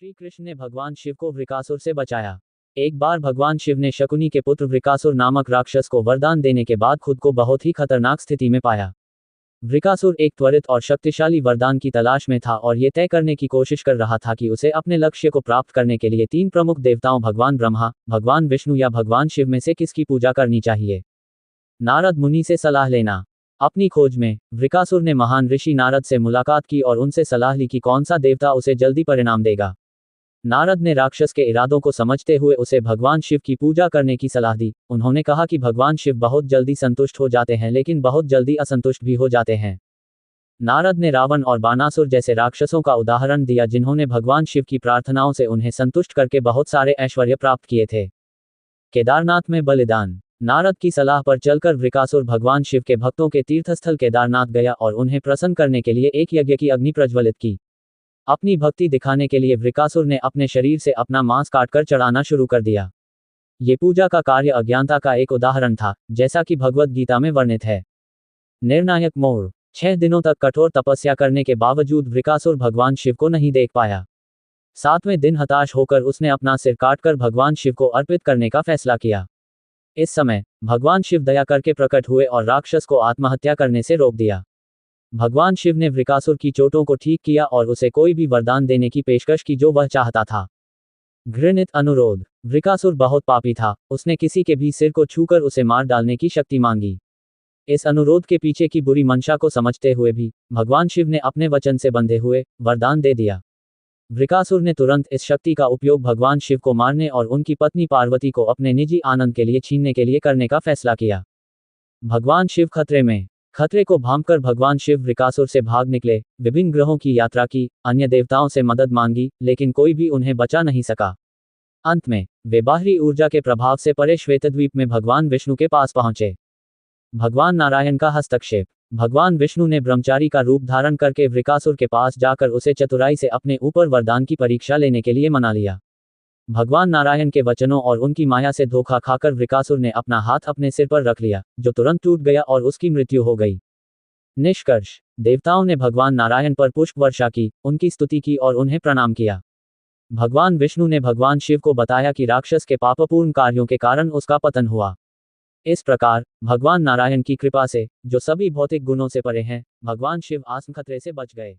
श्री कृष्ण ने भगवान शिव को वृकासुर से बचाया। एक बार भगवान शिव ने शकुनी के पुत्र वृकासुर नामक राक्षस को वरदान देने के बाद खुद को बहुत ही खतरनाक स्थिति में पाया। वृकासुर एक त्वरित और शक्तिशाली वरदान की तलाश में था और ये तय करने की कोशिश कर रहा था कि उसे अपने लक्ष्य को प्राप्त करने के लिए 3 प्रमुख देवताओं भगवान ब्रह्मा, भगवान विष्णु या भगवान शिव में से किसकी पूजा करनी चाहिए। नारद मुनि से सलाह लेना। अपनी खोज में वृकासुर ने महान ऋषि नारद से मुलाकात की और उनसे सलाह ली कि कौन सा देवता उसे जल्दी परिणाम देगा। नारद ने राक्षस के इरादों को समझते हुए उसे भगवान शिव की पूजा करने की सलाह दी। उन्होंने कहा कि भगवान शिव बहुत जल्दी संतुष्ट हो जाते हैं लेकिन बहुत जल्दी असंतुष्ट भी हो जाते हैं। नारद ने रावण और बानासुर जैसे राक्षसों का उदाहरण दिया जिन्होंने भगवान शिव की प्रार्थनाओं से उन्हें संतुष्ट करके बहुत सारे ऐश्वर्य प्राप्त किए थे। केदारनाथ में बलिदान। नारद की सलाह पर चलकर वृकासुर भगवान शिव के भक्तों के तीर्थस्थल केदारनाथ गया और उन्हें प्रसन्न करने के लिए एक यज्ञ की अग्नि प्रज्वलित की। अपनी भक्ति दिखाने के लिए वृकासुर ने अपने शरीर से अपना मांस काटकर चढ़ाना शुरू कर दिया। ये पूजा का कार्य अज्ञानता का एक उदाहरण था, जैसा कि भगवद गीता में वर्णित है। निर्णायक मोड़। 6 दिनों तक कठोर तपस्या करने के बावजूद वृकासुर भगवान शिव को नहीं देख पाया। 7वें दिन हताश होकर उसने अपना सिर काटकर भगवान शिव को अर्पित करने का फैसला किया। इस समय भगवान शिव दया करके प्रकट हुए और राक्षस को आत्महत्या करने से रोक दिया। भगवान शिव ने वृकासुर की चोटों को ठीक किया और उसे कोई भी वरदान देने की पेशकश की जो वह चाहता था। घृणित अनुरोध। वृकासुर बहुत पापी था, उसने किसी के भी सिर को छूकर उसे मार डालने की शक्ति मांगी। इस अनुरोध के पीछे की बुरी मंशा को समझते हुए भी भगवान शिव ने अपने वचन से बंधे हुए वरदान दे दिया। वृकासुर ने तुरंत इस शक्ति का उपयोग भगवान शिव को मारने और उनकी पत्नी पार्वती को अपने निजी आनंद के लिए छीनने के लिए करने का फैसला किया। भगवान शिव खतरे में। खतरे को भांपकर भगवान शिव वृकासुर से भाग निकले, विभिन्न ग्रहों की यात्रा की, अन्य देवताओं से मदद मांगी, लेकिन कोई भी उन्हें बचा नहीं सका। अंत में वे बाहरी ऊर्जा के प्रभाव से परे श्वेतद्वीप में भगवान विष्णु के पास पहुंचे। भगवान नारायण का हस्तक्षेप। भगवान विष्णु ने ब्रह्मचारी का रूप धारण करके वृकासुर के पास जाकर उसे चतुराई से अपने ऊपर वरदान की परीक्षा लेने के लिए मना लिया। भगवान नारायण के वचनों और उनकी माया से धोखा खाकर वृकासुर ने अपना हाथ अपने सिर पर रख लिया, जो तुरंत टूट गया और उसकी मृत्यु हो गई। निष्कर्ष। देवताओं ने भगवान नारायण पर पुष्प वर्षा की, उनकी स्तुति की और उन्हें प्रणाम किया। भगवान विष्णु ने भगवान शिव को बताया कि राक्षस के पापपूर्ण कार्यों के कारण उसका पतन हुआ। इस प्रकार भगवान नारायण की कृपा से, जो सभी भौतिक गुणों से परे हैं, भगवान शिव आत्म खतरे से बच गए।